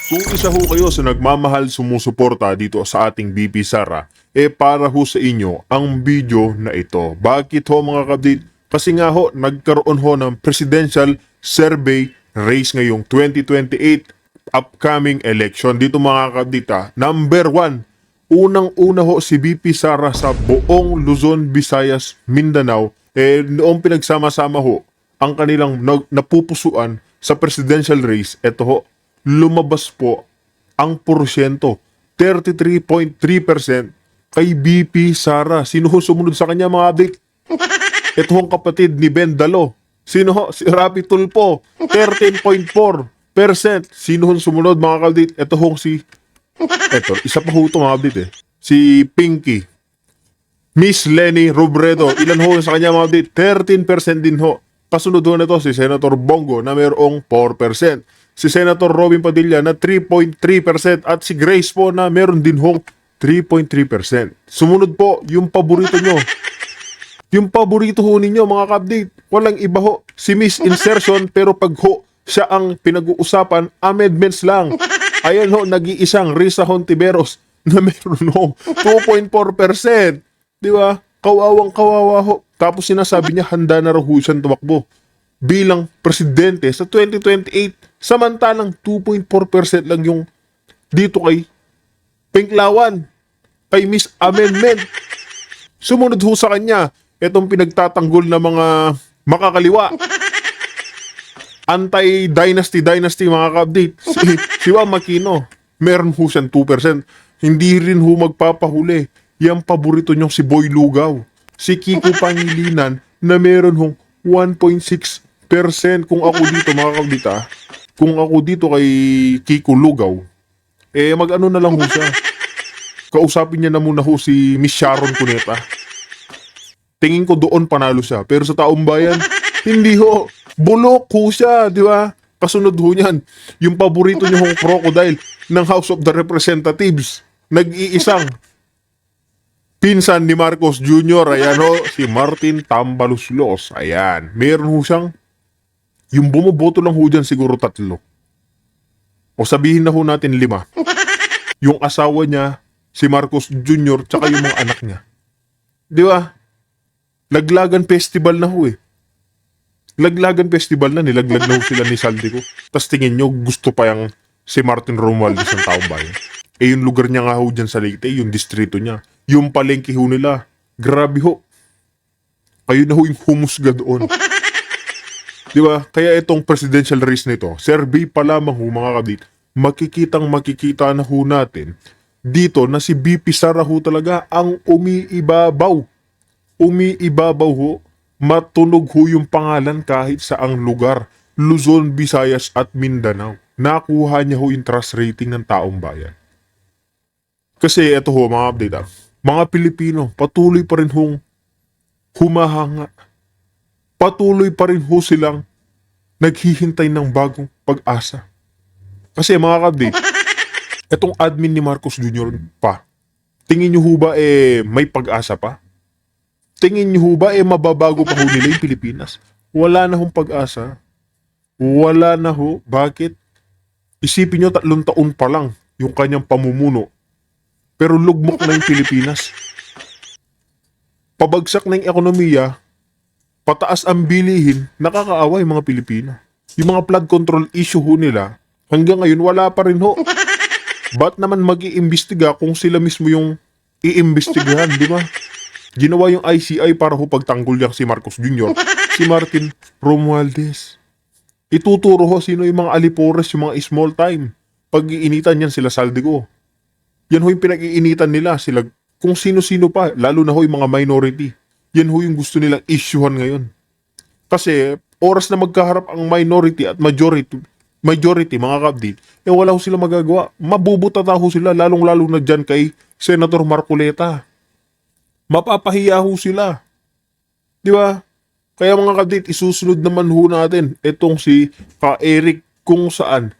Kung isa ho kayo sa nagmamahal sumusuporta dito sa ating BP Sara, para ho sa inyo ang video na ito. Bakit ho mga kabdit? Kasi nga ho, nagkaroon ho ng presidential survey race ngayong 2028 upcoming election. Dito mga kabdit number 1, unang-una ho si BP Sara sa buong Luzon, Visayas, Mindanao. Noong pinagsama-sama ho, ang kanilang napupusuan sa presidential race, ito ho, lumabas po ang porsyento, 33.3% kay BP Sara. Sino ho sumunod sa kanya mga update? Ito hong kapatid ni Ben Dalo. Sino ho? Si Rapi Tulpo, 13.4%. Sino hong sumunod mga update? Ito hong isa pa ho ito mga update Si Pinky. Miss Lenny Robredo, ilan ho sa kanya mga update? 13% din ho. Kasunod ho na ito si Senator Bongo na mayroong 4%. Si Senator Robin Padilla na 3.3% at si Grace po na meron din hong 3.3%. Sumunod po yung paborito nyo. Yung paborito ho ninyo mga ka-update. Walang iba ho. Si Miss Insertion pero pag ho siya ang pinag-uusapan, amendments lang. Ayan ho, nag-iisang Risa Hontiveros na meron ho 2.4%. Di ba? Kawawang kawawa ho. Tapos sinasabi niya handa na raw ho siyang tumakbo bilang presidente sa 2028. Samantalang 2.4% lang yung dito kay Pinklawan, kay Miss Amendment. Sumunod ho sa kanya, itong pinagtatanggol na mga makakaliwa. Anti-dynasty mga ka-update. Si Juan Makino, meron ho siyang 2%. Hindi rin ho magpapahuli. Yang paborito nyo si Boy Lugaw. Si Kiko Pangilinan na meron hong 1.6%. Kung ako dito mga ka-update kung ako dito kay Kiko Lugaw, mag-ano na lang ho siya. Kausapin niya na muna ho si Miss Sharon Cuneta. Tingin ko doon panalo siya. Pero sa taong bayan, hindi ho. Bulok ho siya, di ba? Kasunod ho niyan, yung paborito niyo hong crocodile ng House of the Representatives. Nag-iisang pinsan ni Marcos Jr. Ayan ho, si Martin Tambaluslos. Ayan, meron ho siyang yung bumoboto lang ho dyan siguro 3. O sabihin na ho natin 5. Yung asawa niya, si Marcos Jr., tsaka yung mga anak niya. Di ba? Laglagan festival na ho Laglagan festival na, nilaglag na ho sila ni Saldico. Tapos tingin nyo, gusto pa yung si Martin Romualdez ng taong bayan. Yung lugar niya nga ho dyan sa Leyte, yung distrito niya. Yung palengke ho nila. Grabe ho. Kayo na ho yung humusga doon. Di ba? Kaya itong presidential race nito, survey pa lamang ho mga kabit, makikita na ho natin dito na si BP Sara ho talaga ang umiibabaw. Umiibabaw ho, matunog ho yung pangalan kahit sa ang lugar, Luzon, Visayas at Mindanao. Nakuha niya ho yung trust rating ng taong bayan. Kasi ito ho mga update mga Pilipino patuloy pa rin hong humahanga. Patuloy pa rin ho silang naghihintay ng bagong pag-asa. Kasi mga kabdate, itong admin ni Marcos Jr. pa, tingin nyo ho ba may pag-asa pa? Tingin nyo ho ba mababago pa ho nila yung Pilipinas? Wala na hong pag-asa. Wala na ho. Bakit? Isipin nyo 3 taon pa lang yung kanyang pamumuno. Pero lugmok na yung Pilipinas. Pabagsak na yung ekonomiya, pataas ang bilihin, nakakaawa yung mga Pilipino. Yung mga flood control issue ho nila, hanggang ngayon wala pa rin ho. Ba't naman mag-iimbestiga kung sila mismo yung iimbestigahan, di ba? Ginawa yung ICI para ho pagtanggol niya si Marcos Jr., si Martin Romualdez. Ituturo ho sino yung mga alipores, yung mga small time. Pag-iinitan yan sila Saldico. Yan ho yung pinag-iinitan nila, sila, kung sino-sino pa, lalo na ho yung mga minority. Yan ho yung gusto nilang issuehan ngayon. Kasi oras na magkaharap ang minority at majority mga kabdit, wala ho sila magagawa. Mabubutata ho sila, lalong-lalo na dyan kay Senator Marcoleta. Mapapahiya ho sila. Di ba? Kaya mga kabdit, isusunod naman ho natin itong si Eric kung saan.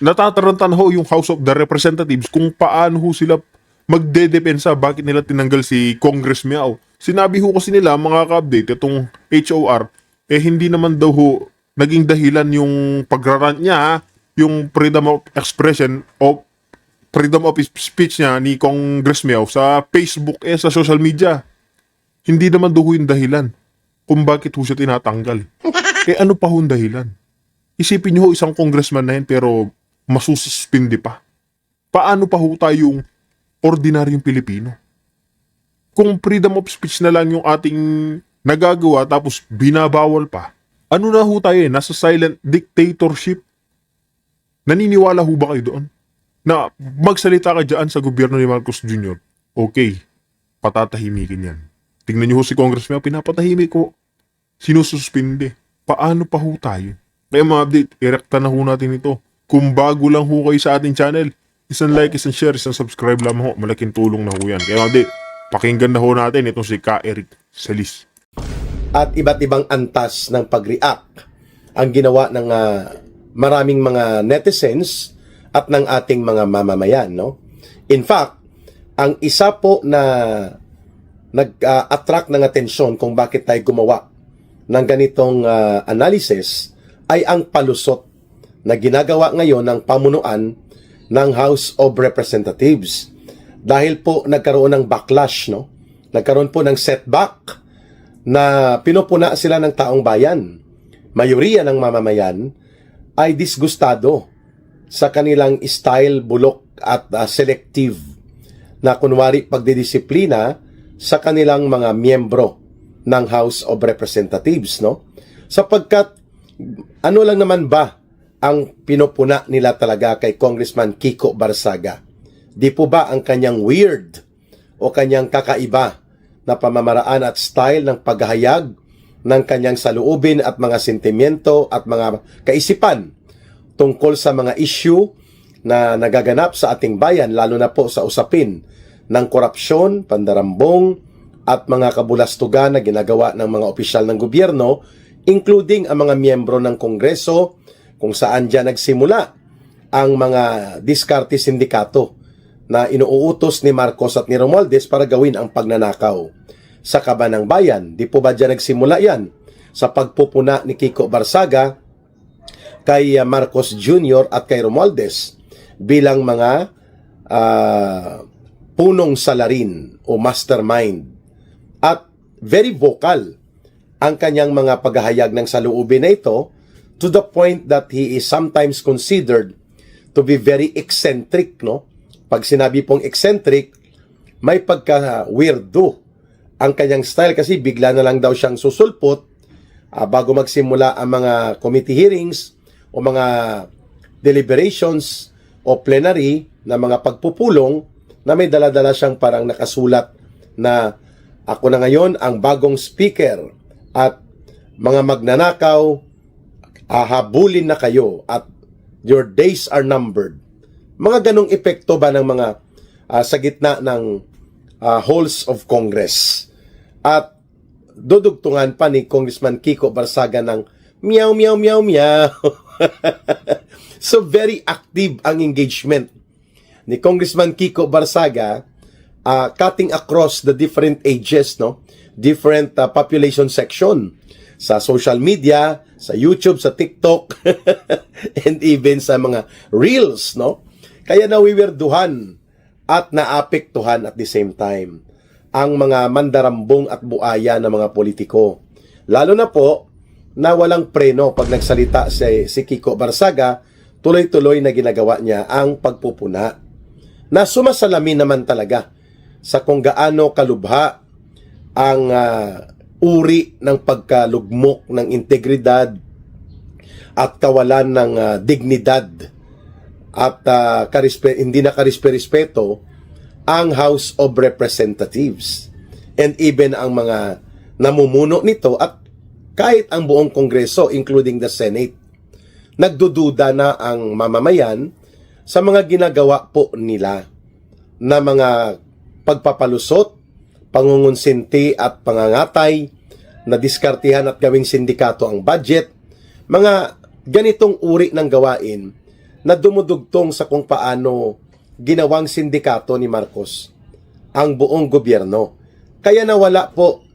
Natatarantan ho yung House of the Representatives kung paano ho sila magdedepensa, bakit nila tinanggal si Congress Miao. Sinabi ho kasi nila mga ka-update, itong HOR, hindi naman daw ho naging dahilan yung pagrarant niya yung freedom of expression o freedom of speech niya ni Congress Miao sa Facebook sa social media. Hindi naman doon yung dahilan kung bakit ho siya tinatanggal. Ano pa ho yung dahilan? Isipin niyo ho isang congressman na yun pero masususpindi pa. Paano pa ho tayong ordinaryong Pilipino? Kung freedom of speech na lang yung ating nagagawa tapos binabawal pa, ano na ho tayo nasa silent dictatorship? Naniniwala ho ba kayo doon? Na magsalita ka dyan sa gobyerno ni Marcos Jr., okay, patatahimikin yan. Tingnan niyo ho si Congressman, pinapatahimik ko. Sinususpindi. Paano pa ho tayo? Kaya mga update, irekta na ho natin ito. Kung bago lang ho kayo sa ating channel, isang like, isang share, isang subscribe lamang ho. Malaking tulong na ho yan. Kaya mga update, pakinggan na ho natin itong si Ka Eric Salis. At iba't ibang antas ng pag-react ang ginawa ng maraming mga netizens at ng ating mga mamamayan, no? In fact, ang isa po na nag-attract ng atensyon kung bakit tayo gumawa ng ganitong analysis ay ang palusot na ginagawa ngayon ng pamunuan ng House of Representatives. Dahil po nagkaroon ng backlash, no? Nagkaroon po ng setback na pinupuna sila ng taong bayan. Mayoriya ng mamamayan ay disgustado sa kanilang style, bulok at selective na kunwari pagdidisiplina sa kanilang mga miyembro ng House of Representatives, no? Sapagkat ano lang naman ba ang pinupuna nila talaga kay Congressman Kiko Barsaga? Di po ba ang kanyang weird o kanyang kakaiba na pamamaraan at style ng paghahayag ng kanyang saloobin at mga sentimiento at mga kaisipan tungkol sa mga issue na nagaganap sa ating bayan, lalo na po sa usapin ng korupsyon, pandarambong, at mga kabulastugan na ginagawa ng mga opisyal ng gobyerno, including ang mga miyembro ng Kongreso, kung saan dyan nagsimula ang mga diskarte sindikato na inuutos ni Marcos at ni Romualdez para gawin ang pagnanakaw sa kaban ng bayan. Di po ba dyan nagsimula yan? Sa pagpupuna ni Kiko Barsaga kay Marcos Jr. at kay Romualdez bilang mga punong salarin o mastermind. At very vocal ang kanyang mga paghahayag ng saloobin na ito to the point that he is sometimes considered to be very eccentric, no? Pag sinabi pong eccentric, may pagka-weirdo ang kanyang style kasi bigla na lang daw siyang susulpot bago magsimula ang mga committee hearings o mga deliberations o plenary na mga pagpupulong na may dala-dala siyang parang nakasulat na ako na ngayon ang bagong speaker at mga magnanakaw, habulin na kayo at your days are numbered. Mga ganong epekto ba ng mga sa gitna ng halls of Congress. At dudugtungan pa ni Congressman Kiko Barsaga ng meow, meow, meow, meow. So very active ang engagement ni Congressman Kiko Barsaga, cutting across the different ages, no? Different population section sa social media, sa YouTube, sa TikTok, and even sa mga reels, no? Kaya nawiwirduhan at naapektuhan at the same time ang mga mandarambong at buaya ng mga politiko. Lalo na po na walang preno pag nagsalita si Kiko Barsaga, tuloy-tuloy na ginagawa niya ang pagpupuna na sumasalamin naman talaga sa kung gaano kalubha ang uri ng pagkalugmok ng integridad at kawalan ng dignidad at hindi na karispe-respeto ang House of Representatives and even ang mga namumuno nito at kahit ang buong Kongreso including the Senate. Nagdududa na ang mamamayan sa mga ginagawa po nila na mga pagpapalusot, pangungunsinti at pangangatay, na diskartihan at gawing sindikato ang budget, mga ganitong uri ng gawain na dumudugtong sa kung paano ginawang sindikato ni Marcos ang buong gobyerno. Kaya nawala po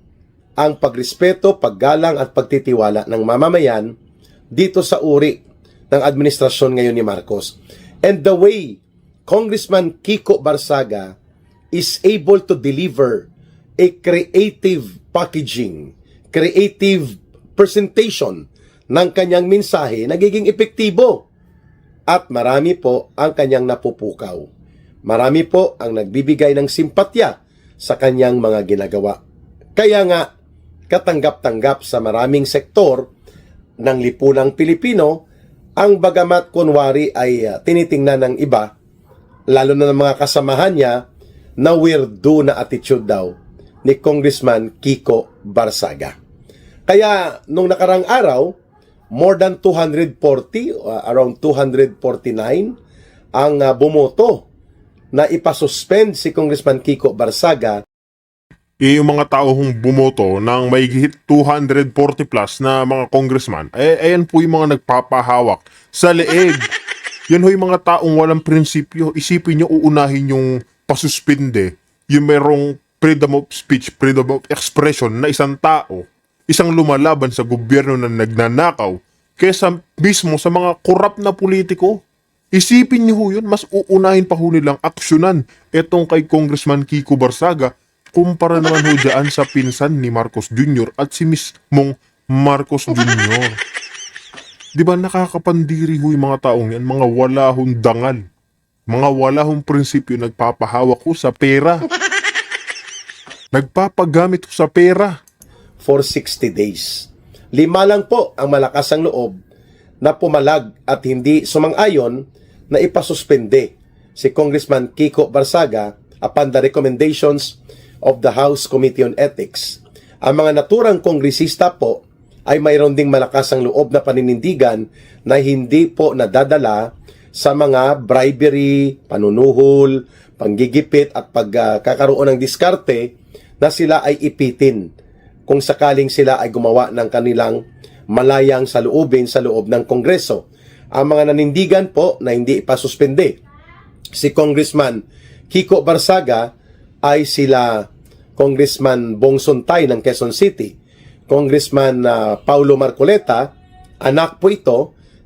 ang pagrespeto, paggalang at pagtitiwala ng mamamayan dito sa uri ng administrasyon ngayon ni Marcos. And the way Congressman Kiko Barsaga is able to deliver a creative packaging, creative presentation ng kanyang mensahe, nagiging epektibo. At marami po ang kanyang napupukaw. Marami po ang nagbibigay ng simpatya sa kanyang mga ginagawa. Kaya nga, katanggap-tanggap sa maraming sektor ng lipunang Pilipino, ang bagamat kunwari ay tinitingnan ng iba, lalo na ng mga kasamahan niya, na weirdo na attitude daw ni Congressman Kiko Barsaga. Kaya nung nakarang araw, more than 240, around 249, ang bumoto na ipasuspend si Congressman Kiko Barsaga. Yung mga tao hong bumoto ng may higit 240 plus na mga congressman, ayan po yung mga nagpapahawak sa leeg. Yan ho yung mga taong walang prinsipyo. Isipin nyo, uunahin yung pasuspinde, yung merong freedom of speech, freedom of expression na isang tao, isang lumalaban sa gobyerno na nagnanakaw, kesa mismo sa mga korap na politiko. Isipin niyo ho yun, mas uunahin pa ho nilang aksyonan etong kay Congressman Kiko Barsaga kumpara naman ho dyan sa pinsan ni Marcos Jr. at si mismong Marcos Jr. Di ba nakakapandiri ho yung mga taong yan, mga wala hong dangal, mga wala hong prinsipyo, nagpapahawak ho sa pera. Nagpapagamit ho sa pera. For 60 days. 5 lang po ang malakas ang loob na pumalag at hindi sumang-ayon na ipasuspende si Congressman Kiko Barsaga upon the recommendations of the House Committee on Ethics. Ang mga naturang kongresista po ay mayroon ding malakas ang loob na paninindigan na hindi po nadadala sa mga bribery, panunuhol, panggigipit at pagkakaroon ng diskarte na sila ay ipitin kung sakaling sila ay gumawa ng kanilang malayang saloobin sa loob ng Kongreso. Ang mga nanindigan po na hindi ipasuspende si Congressman Kiko Barsaga ay sila Congressman Bong Suntay ng Quezon City, Congressman Paulo Marcoleta, anak po ito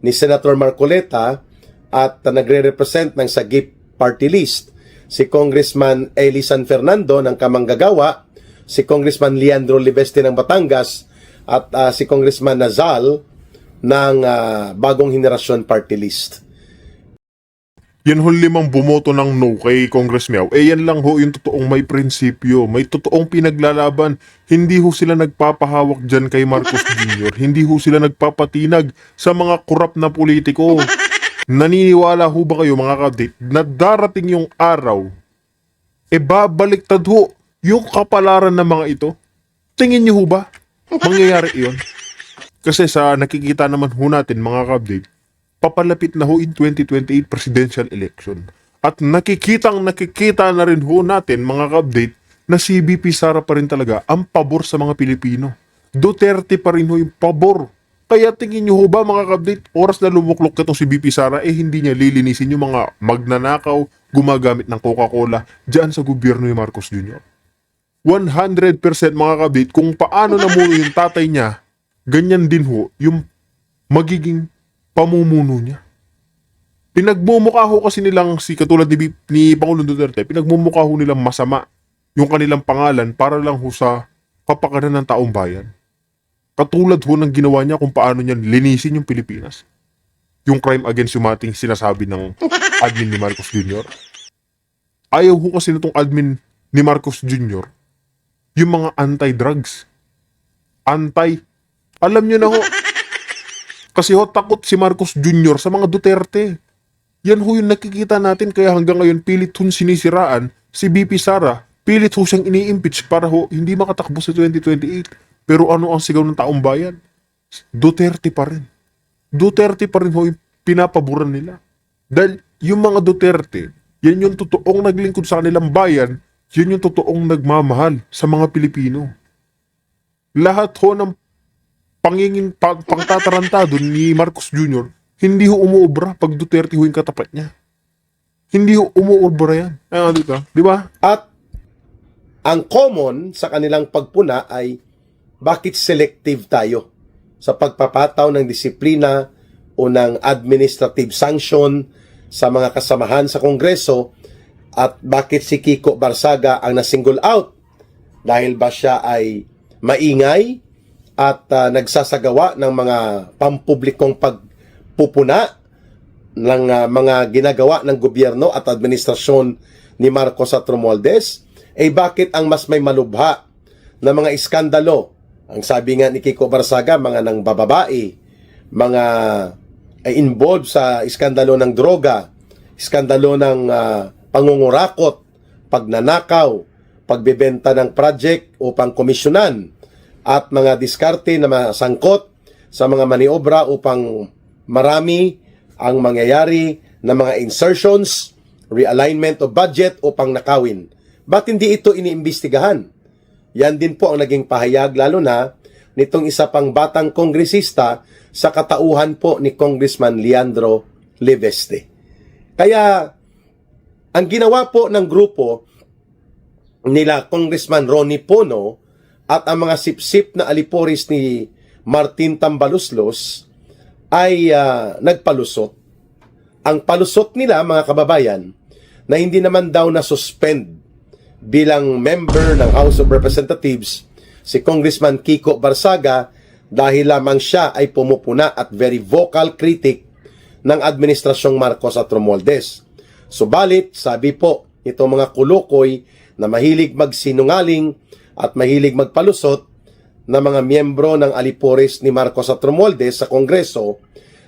ni Senator Marcoleta at nagre-represent ng Sagip Party List, si Congressman Eli San Fernando ng Kamanggagawa, si Congressman Leandro Libeste ng Batangas, at si Congressman Nazal ng Bagong Henerasyon Party List. Yan ho 5 bumoto ng no kay Congress Miao. Yan lang ho yung totoong may prinsipyo, may totoong pinaglalaban. Hindi ho sila nagpapahawak dyan kay Marcos Jr. Hindi ho sila nagpapatinag sa mga korap na politiko. Naniniwala ho ba kayo mga kapatid na darating yung araw, babaliktad ho yung kapalaran ng mga ito? Tingin niyo ho ba mangyayari iyon? Kasi sa nakikita naman ho natin mga kapatid, papalapit na ho in 2028 presidential election. At nakikita na rin ho natin mga ka-update na si VP Sara pa rin talaga ang pabor sa mga Pilipino. Duterte pa rin ho yung pabor. Kaya tingin nyo ho ba mga ka-update, oras na lumuklok itong si VP Sara, hindi niya lilinisin yung mga magnanakaw, gumagamit ng Coca-Cola dyan sa gobyerno ni Marcos Jr. 100% mga ka-update, kung paano namuno yung tatay niya, ganyan din ho yung magiging pamumuno niya. Pinagmumukha ho kasi nilang si katulad ni Pangulong Duterte, pinagmumukha ho nilang masama yung kanilang pangalan para lang ho sa kapakanan ng taong bayan. Katulad ho ng ginawa niya kung paano niya linisin yung Pilipinas. Yung crime against humanity sinasabi ng admin ni Marcos Jr. Ayaw ho kasi nitong admin ni Marcos Jr. yung mga anti-drugs. Alam niyo na ho, kasi ho, takot si Marcos Jr. sa mga Duterte. Yan ho yung nakikita natin, kaya hanggang ngayon pilit hong sinisiraan si VP Sara, pilit ho siyang ini-impeach para ho hindi makatakbo sa 2028. Pero ano ang sigaw ng taong bayan? Duterte pa rin. Duterte pa rin ho yung pinapaboran nila. Dahil yung mga Duterte, yan yung totoong naglingkod sa kanilang bayan, yan yung totoong nagmamahal sa mga Pilipino. Lahat ho ng pangtatarantado ni Marcos Jr., hindi ho umuobra pag Duterte ho yung katapat niya. Hindi ho umuobra yan. Di ba? At ang common sa kanilang pagpuna ay bakit selective tayo sa pagpapataw ng disiplina o ng administrative sanction sa mga kasamahan sa Kongreso, at bakit si Kiko Barsaga ang nasingle out? Dahil ba siya ay maingay at nagsasagawa ng mga pampublikong pagpupuna ng mga ginagawa ng gobyerno at administrasyon ni Marcos at Romualdez? Bakit ang mas may malubha na mga iskandalo? Ang sabi nga ni Kiko Barsaga, mga nang bababae, mga involved sa iskandalo ng droga, iskandalo ng pangungurakot, pagnanakaw, pagbebenta ng project upang komisyonan, at mga diskarte na masangkot sa mga maniobra upang marami ang mangyayari na mga insertions, realignment of budget upang nakawin. Ba't hindi ito iniimbestigahan? Yan din po ang naging pahayag, lalo na nitong isa pang batang kongresista sa katauhan po ni Congressman Leandro Leveste. Kaya ang ginawa po ng grupo nila Congressman Ronnie Pono at ang mga sipsip na aliporis ni Martin Tambaluslos ay nagpalusot. Ang palusot nila, mga kababayan, na hindi naman daw na-suspend bilang member ng House of Representatives si Congressman Kiko Barsaga dahil lamang siya ay pumupuna at very vocal critic ng administrasyong Marcos at Romualdez. Subalit, sabi po itong mga kulukoy na mahilig magsinungaling at mahilig magpalusot na mga miyembro ng alipores ni Marcos at Romualdez sa Kongreso,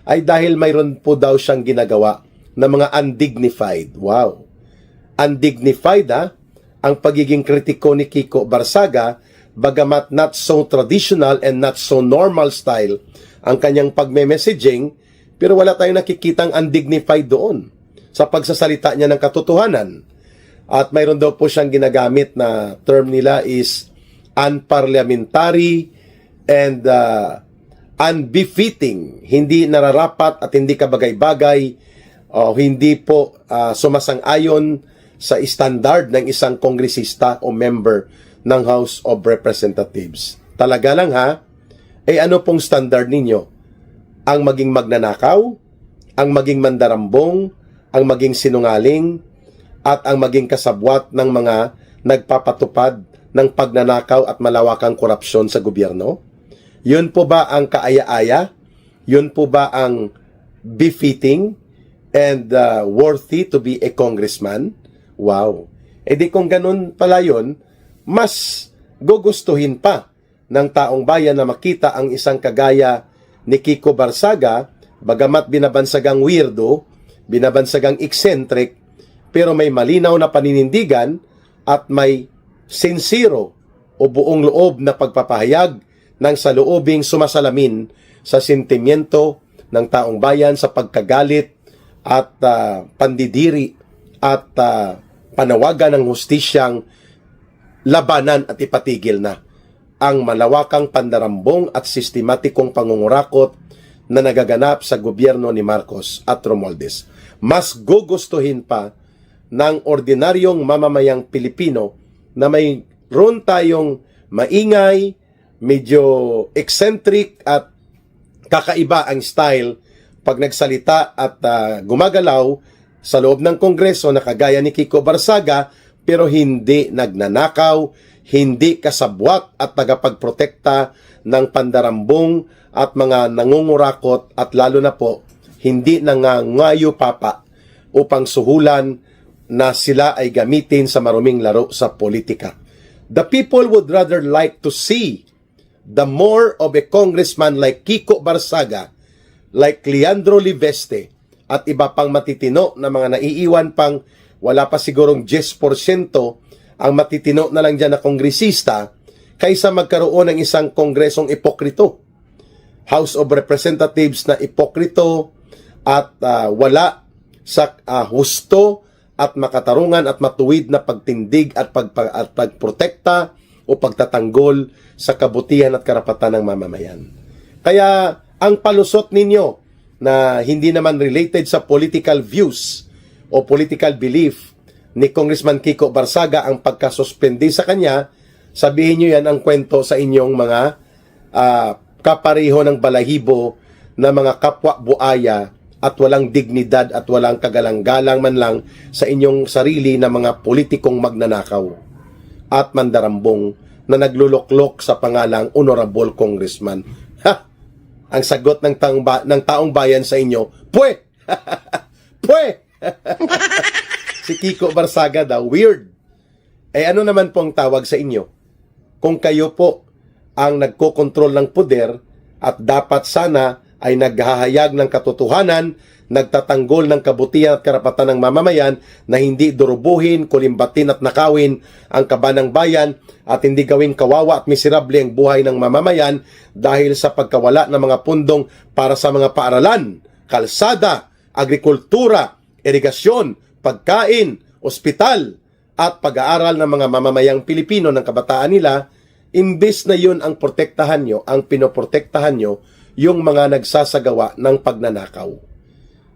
ay dahil mayroon po daw siyang ginagawa na mga undignified. Wow! Undignified ang pagiging kritiko ni Kiko Barsaga, bagamat not so traditional and not so normal style ang kanyang pagme-messaging, pero wala tayong nakikitang undignified doon sa pagsasalita niya ng katotohanan. At mayroon daw po siyang ginagamit na term nila is unparliamentary and unbefitting, hindi nararapat at hindi kabagay-bagay, hindi po sumasang-ayon sa standard ng isang kongresista o member ng House of Representatives. Talaga lang ano pong standard ninyo? Ang maging magnanakaw, ang maging mandarambong, ang maging sinungaling, at ang maging kasabwat ng mga nagpapatupad ng pagnanakaw at malawakang korupsyon sa gobyerno? Yun po ba ang kaaya-aya? Yun po ba ang befitting and worthy to be a congressman? Wow! Di kung ganun pala yun, mas gugustuhin pa ng taong bayan na makita ang isang kagaya ni Kiko Barsaga, bagamat binabansagang weirdo, binabansagang eccentric, pero may malinaw na paninindigan at may sincero o buong loob na pagpapahayag ng saloobing sumasalamin sa sentimiento ng taong bayan sa pagkagalit at pandidiri at panawagan ng hustisyang labanan at ipatigil na ang malawakang pandarambong at sistematikong pangungurakot na nagaganap sa gobyerno ni Marcos at Romualdez. Mas gugustuhin pa ng ordinaryong mamamayang Pilipino na mayroon tayong maingay, medyo eccentric at kakaiba ang style pag nagsalita at gumagalaw sa loob ng Kongreso na kagaya ni Kiko Barsaga, pero hindi nagnanakaw, hindi kasabwat at tagapagprotekta ng pandarambong at mga nangungurakot, at lalo na po hindi nangangayo papa upang suhulan na sila ay gamitin sa maruming laro sa politika. The people would rather like to see the more of a congressman like Kiko Barsaga, like Leandro Leveste, at iba pang matitino na mga naiiwan pang wala pa sigurong 10% ang matitino na lang dyan na kongresista, kaysa magkaroon ng isang kongresong ipokrito. House of Representatives na ipokrito at wala sa husto at makatarungan at matuwid na pagtindig at pagprotekta o pagtatanggol sa kabutihan at karapatan ng mamamayan. Kaya ang palusot ninyo na hindi naman related sa political views o political belief ni Congressman Kiko Barsaga ang pagkasuspindi sa kanya, sabihin nyo yan ang kwento sa inyong mga kapareho ng balahibo na mga kapwa buaya at walang dignidad at walang kagalang-galang man lang sa inyong sarili na mga politikong magnanakaw at mandarambong na nagluluklok sa pangalang Honorable Congressman. Ha! Ang sagot ng taong bayan sa inyo, pwe! Pwe! Si Kiko Barsaga daw, weird. Ano naman po ang tawag sa inyo? Kung kayo po ang nagkokontrol ng poder at dapat sana ay naghahayag ng katotohanan, nagtatanggol ng kabutihan at karapatan ng mamamayan na hindi durubuhin, kulimbatin at nakawin ang kaban ng bayan at hindi gawing kawawa at miserable ang buhay ng mamamayan dahil sa pagkawala ng mga pundong para sa mga paaralan, kalsada, agrikultura, irigasyon, pagkain, ospital, at pag-aaral ng mga mamamayang Pilipino ng kabataan nila, imbes na yun ang protektahan nyo, ang pinoprotektahan nyo, yung mga nagsasagawa ng pagnanakaw.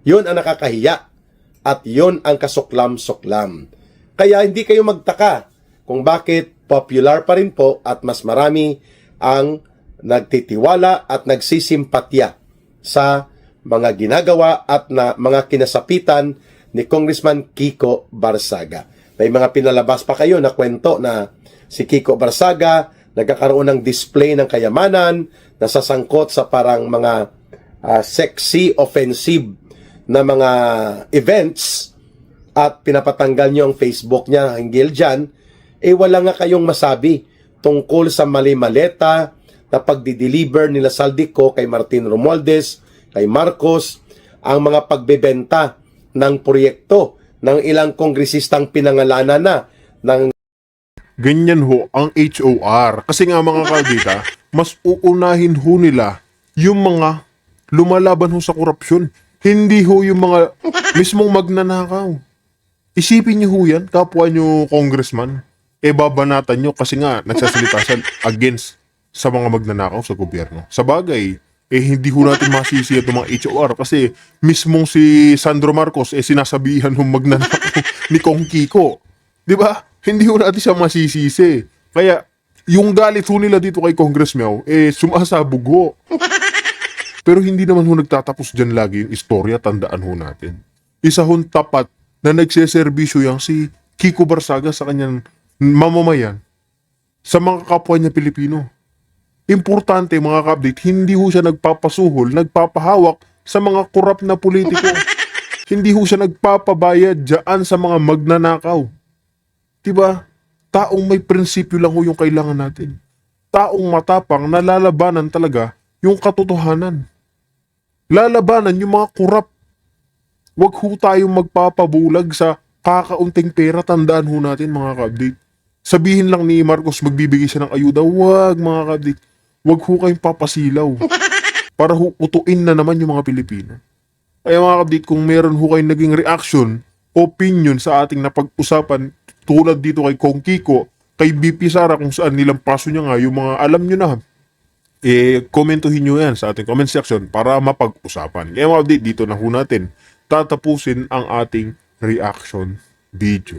Yun ang nakakahiya at yun ang kasuklam-suklam. Kaya hindi kayo magtaka kung bakit popular pa rin po at mas marami ang nagtitiwala at nagsisimpatya sa mga ginagawa at na mga kinasapitan ni Congressman Kiko Barsaga. May mga pinalabas pa kayo na kwento na si Kiko Barsaga nagkakaroon ng display ng kayamanan, nasasangkot sa parang mga sexy, offensive na mga events at pinapatanggal nyo ang Facebook niya hinggil dyan, wala nga kayong masabi tungkol sa mali-maleta na pagdi-deliver nila Saldico kay Martin Romualdez, kay Marcos, ang mga pagbebenta ng proyekto ng ilang kongresistang pinangalanan na ng Ganyan ho ang HOR. Kasi nga mga kaldita, mas uunahin ho nila yung mga lumalaban ho sa korupsyon. Hindi ho yung mga mismong magnanakaw. Isipin niyo ho yan, kapwa niyo congressman, babanatan niyo kasi nga nagsasalita siya against sa mga magnanakaw sa gobyerno. Sa bagay, hindi ho natin masisi itong mga HOR kasi mismong si Sandro Marcos sinasabihan ho magnanakaw ni Kong Kiko. Di ba? Hindi ho natin siya masisisi. Kaya, yung galit ho nila dito kay Congress Meow, sumasabog ho. Pero hindi naman ho nagtatapos dyan lagi yung istorya, tandaan ho natin. Isa hong tapat na nagseserbisyo yang si Kiko Barsaga sa kanyang mamamayan, sa mga kapwa niya Pilipino. Importante mga ka-update, hindi ho siya nagpapasuhol, nagpapahawak sa mga korap na politiko. Hindi ho siya nagpapabayad dyan sa mga magnanakaw. Diba? Taong may prinsipyo lang ho yung kailangan natin. Taong matapang na lalabanan talaga yung katotohanan. Lalabanan yung mga kurap. Huwag ho tayong magpapabulag sa kakaunting pera. Tandaan ho natin mga ka-update. Sabihin lang ni Marcos magbibigay siya ng ayuda. Huwag mga ka-update. Huwag ho kayong papasilaw. Para ho utuin na naman yung mga Pilipino. Kaya mga ka-update, kung meron ho kayong naging reaction, opinion sa ating napag-usapan, tulad dito kay Kong Kiko, kay BP Sara kung saan nilang paso niya nga yung mga alam nyo na, komentuhin nyo yan sa ating comment section para mapag-usapan. Kaya mga update, dito na ho natin tatapusin ang ating reaction video.